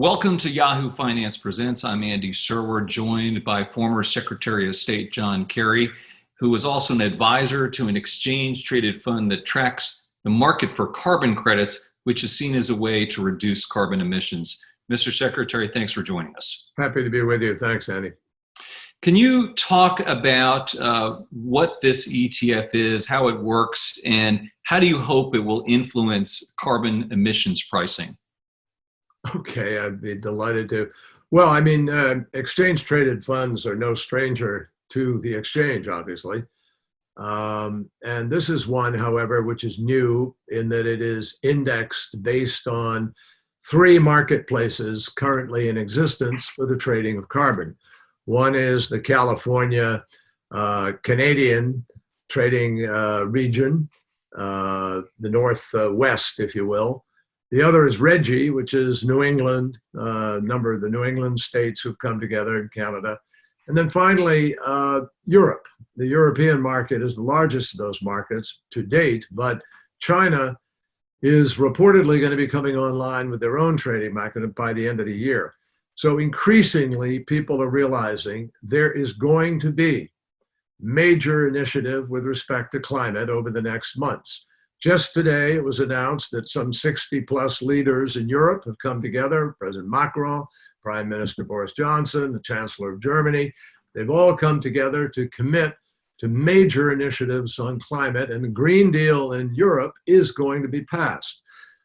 Welcome to Yahoo Finance Presents. I'm Andy Serwer, joined by former Secretary of State John Kerry, who is also an advisor to an exchange-traded fund that tracks the market for carbon credits, which is seen as a way to reduce carbon emissions. Mr. Secretary, thanks for joining us. Happy to be with you. Thanks, Andy. Can you talk about what this ETF is, how it works, and how do you hope it will influence carbon emissions pricing? Okay, I'd be delighted to. Well, I mean, exchange-traded funds are no stranger to the exchange, obviously. And this is one, however, which is new in that it is indexed based on three marketplaces currently in existence for the trading of carbon. One is the California Canadian trading region, the Northwest, if you will. The other is RGGI, which is New England, a number of the New England states who've come together in Canada. And then finally, Europe. The European market is the largest of those markets to date, but China is reportedly going to be coming online with their own trading market by the end of the year. So increasingly, people are realizing there is going to be major initiative with respect to climate over the next months. Just today, it was announced that some 60-plus leaders in Europe have come together. President Macron, Prime Minister Boris Johnson, the Chancellor of Germany. They've all come together to commit to major initiatives on climate, and the Green Deal in Europe is going to be passed.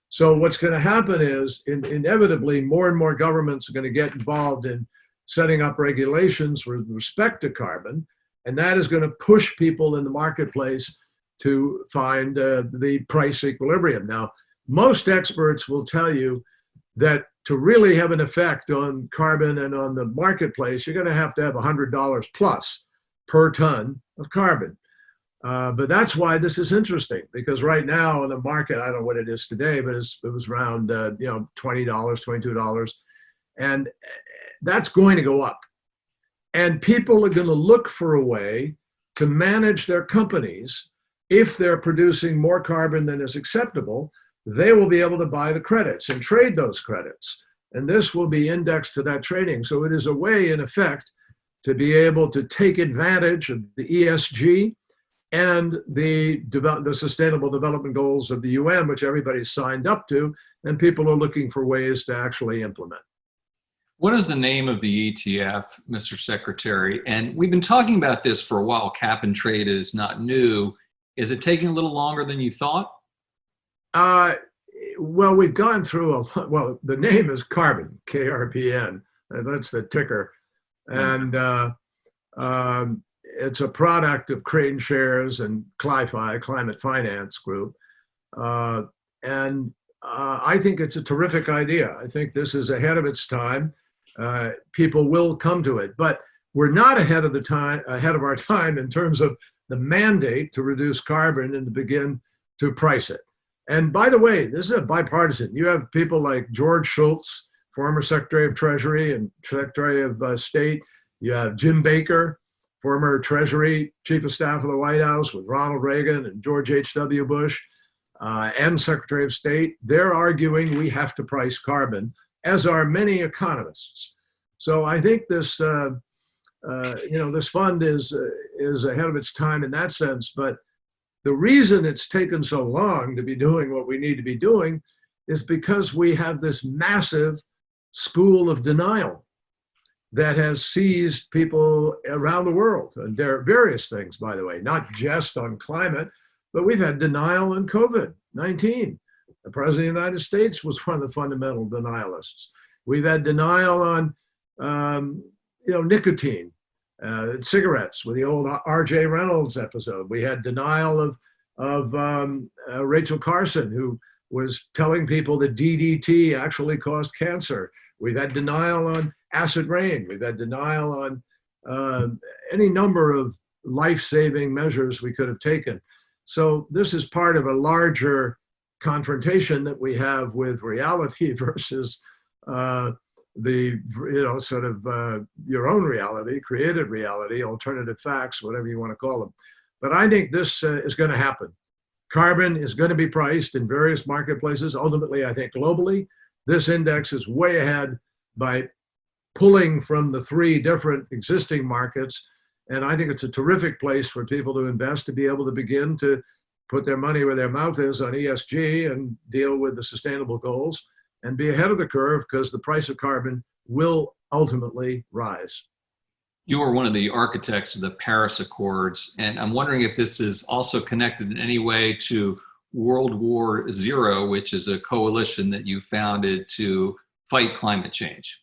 So what's going to happen is, inevitably, more and more governments are going to get involved in setting up regulations with respect to carbon, and that is going to push people in the marketplace to find the price equilibrium. Now, most experts will tell you that to really have an effect on carbon and on the marketplace, you're going to have $100 plus per ton of carbon. But that's why this is interesting, because right now in the market, I don't know what it is today, but it was around $20, $22, and that's going to go up. And people are going to look for a way to manage their companies. If they're producing more carbon than is acceptable, they will be able to buy the credits and trade those credits. And this will be indexed to that trading. So it is a way, in effect, to be able to take advantage of the ESG and the Sustainable Development Goals of the UN, which everybody's signed up to, and people are looking for ways to actually implement. What is the name of the ETF, Mr. Secretary? And we've been talking about this for a while. Cap and trade is not new. Is it taking a little longer than you thought? Well, we've gone through the name is Carbon, KRBN, and that's the ticker. And it's a product of CREDITORS and CLIFI, Climate Finance Group. I think it's a terrific idea. I think this is ahead of its time. People will come to it, but we're not ahead of our time in terms of the mandate to reduce carbon and to begin to price it. And by the way, this is a bipartisan. You have people like George Shultz, former Secretary of Treasury and Secretary of State. You have Jim Baker, former Treasury Chief of Staff of the White House with Ronald Reagan and George H.W. Bush, and Secretary of State. They're arguing we have to price carbon, as are many economists. So I think this this fund is ahead of its time in that sense. But the reason it's taken so long to be doing what we need to be doing is because we have this massive school of denial that has seized people around the world. And there are various things, by the way, not just on climate, but we've had denial on COVID-19. The President of the United States was one of the fundamental denialists. We've had denial on nicotine, cigarettes with the old R.J. Reynolds episode. We had denial of Rachel Carson, who was telling people that DDT actually caused cancer. We've had denial on acid rain. We've had denial on any number of life-saving measures we could have taken. So this is part of a larger confrontation that we have with reality versus your own reality, created reality, alternative facts, whatever you want to call them. But I think this is going to happen. Carbon is going to be priced in various marketplaces. Ultimately, I think globally, this index is way ahead by pulling from the three different existing markets. And I think it's a terrific place for people to invest, to be able to begin to put their money where their mouth is on ESG and deal with the sustainable goals and be ahead of the curve, because the price of carbon will ultimately rise. You are one of the architects of the Paris Accords, and I'm wondering if this is also connected in any way to World War Zero, which is a coalition that you founded to fight climate change.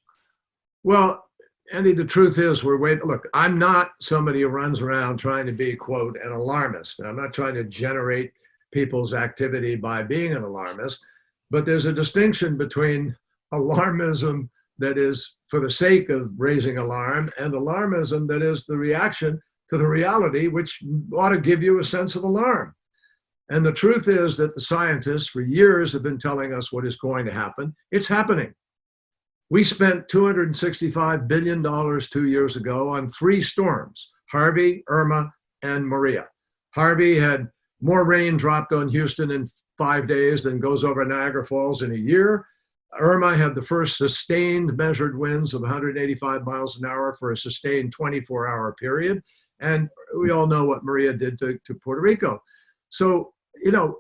Well, Andy, the truth is look, I'm not somebody who runs around trying to be, quote, an alarmist. I'm not trying to generate people's activity by being an alarmist, but there's a distinction between alarmism that is for the sake of raising alarm and alarmism that is the reaction to the reality, which ought to give you a sense of alarm. And the truth is that the scientists for years have been telling us what is going to happen. It's happening. We spent $265 billion 2 years ago on 3 storms, Harvey, Irma, and Maria. Harvey had more rain dropped on Houston in 5 days than goes over Niagara Falls in a year. Irma had the first sustained measured winds of 185 miles an hour for a sustained 24-hour period. And we all know what Maria did to Puerto Rico. So,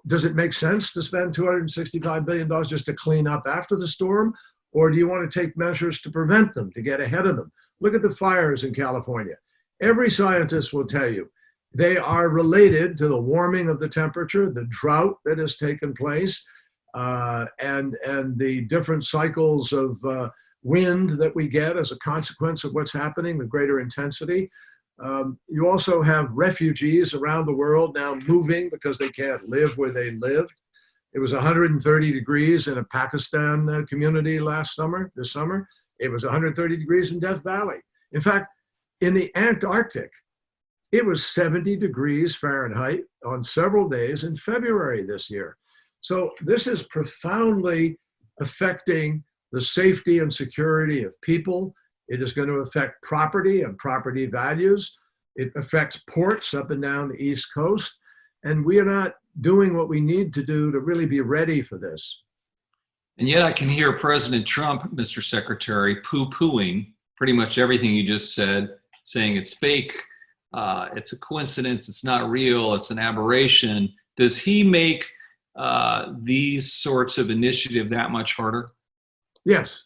does it make sense to spend $265 billion just to clean up after the storm? Or do you want to take measures to prevent them, to get ahead of them? Look at the fires in California. Every scientist will tell you they are related to the warming of the temperature, the drought that has taken place, and the different cycles of wind that we get as a consequence of what's happening, the greater intensity. You also have refugees around the world now moving because they can't live where they lived. It was 130 degrees in a Pakistan community this summer. It was 130 degrees in Death Valley. In fact, in the Antarctic, it was 70 degrees Fahrenheit on several days in February this year. So this is profoundly affecting the safety and security of people. It is going to affect property and property values. It affects ports up and down the East Coast. And we are not doing what we need to do to really be ready for this. And yet I can hear President Trump, Mr. Secretary, poo-pooing pretty much everything you just said, saying it's fake, it's a coincidence, it's not real, it's an aberration. Does he make these sorts of initiative that much harder? Yes,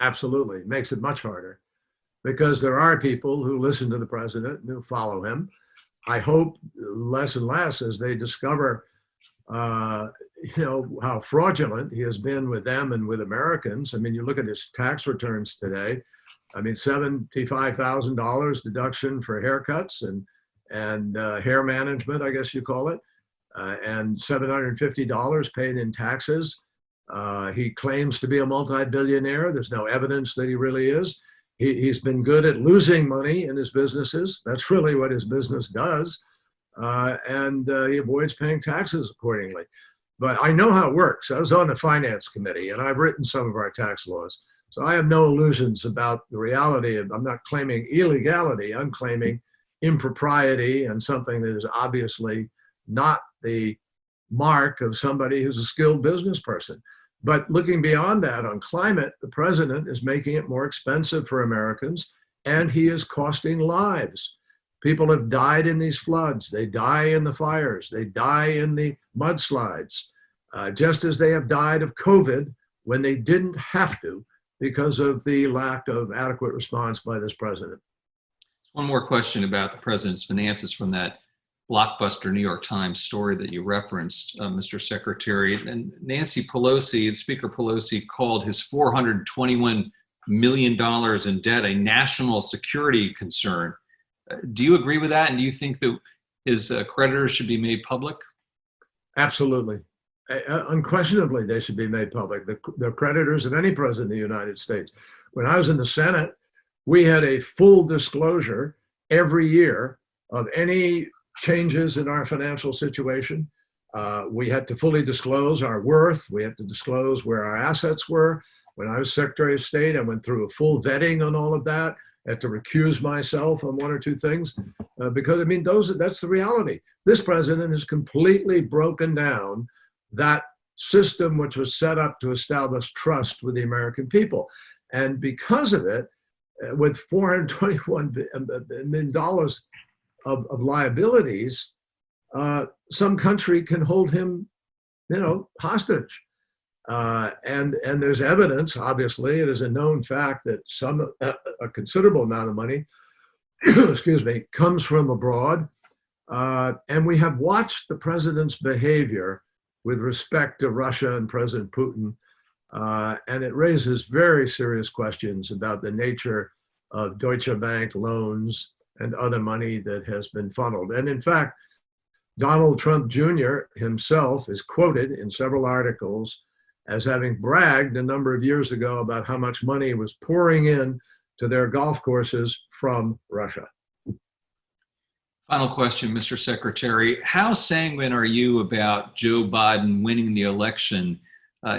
absolutely. It makes it much harder because there are people who listen to the president and who follow him. I hope less and less as they discover, how fraudulent he has been with them and with Americans. I mean, you look at his tax returns today. I mean, $75,000 deduction for haircuts and hair management, I guess you call it, and $750 paid in taxes. He claims to be a multi-billionaire. There's no evidence that he really is. He's been good at losing money in his businesses. That's really what his business does. And he avoids paying taxes accordingly. But I know how it works. I was on the finance committee and I've written some of our tax laws. So I have no illusions about the reality of, I'm not claiming illegality, I'm claiming impropriety and something that is obviously not the mark of somebody who's a skilled business person. But looking beyond that on climate, the president is making it more expensive for Americans, and he is costing lives. People have died in these floods. They die in the fires. They die in the mudslides, just as they have died of COVID when they didn't have to because of the lack of adequate response by this president. One more question about the president's finances from that blockbuster New York Times story that you referenced, Mr. Secretary. And Nancy Pelosi and Speaker Pelosi called his $421 million in debt a national security concern. Do you agree with that? And do you think that his creditors should be made public? Absolutely. Unquestionably, they should be made public. The creditors of any president of the United States. When I was in the Senate, we had a full disclosure every year of any changes in our financial situation. We had to fully disclose our worth. We had to disclose where our assets were. When I was Secretary of State, I went through a full vetting on all of that. I had to recuse myself on one or two things because, I mean, that's the reality. This president has completely broken down that system which was set up to establish trust with the American people. And because of it, with $421 million of liabilities, some country can hold him, hostage. And there's evidence, obviously, it is a known fact that a considerable amount of money, excuse me, comes from abroad. And we have watched the president's behavior with respect to Russia and President Putin. And it raises very serious questions about the nature of Deutsche Bank loans and other money that has been funneled. And in fact, Donald Trump Jr. himself is quoted in several articles as having bragged a number of years ago about how much money was pouring in to their golf courses from Russia. Final question, Mr. Secretary. How sanguine are you about Joe Biden winning the election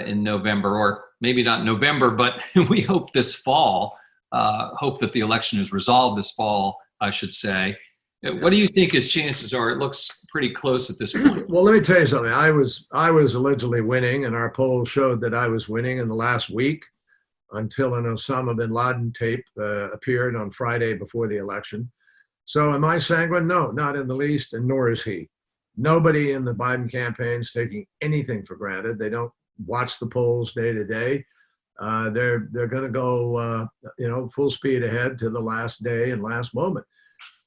in November, or maybe not November, but we hope this fall, hope that the election is resolved this fall, I should say. What do you think his chances are? It looks pretty close at this point. Well, let me tell you something. I was allegedly winning, and our polls showed that I was winning in the last week until an Osama bin Laden tape appeared on Friday before the election. So am I sanguine? No, not in the least, and nor is he. Nobody in the Biden campaign is taking anything for granted. They don't watch the polls day to day. They're going to go, full speed ahead to the last day and last moment.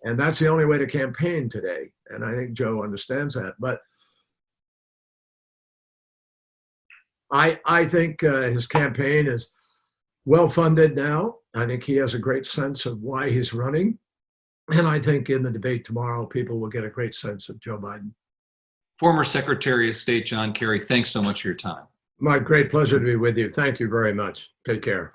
And that's the only way to campaign today. And I think Joe understands that. But I think his campaign is well funded now. I think he has a great sense of why he's running. And I think in the debate tomorrow, people will get a great sense of Joe Biden. Former Secretary of State John Kerry, thanks so much for your time. My great pleasure to be with you. Thank you very much. Take care.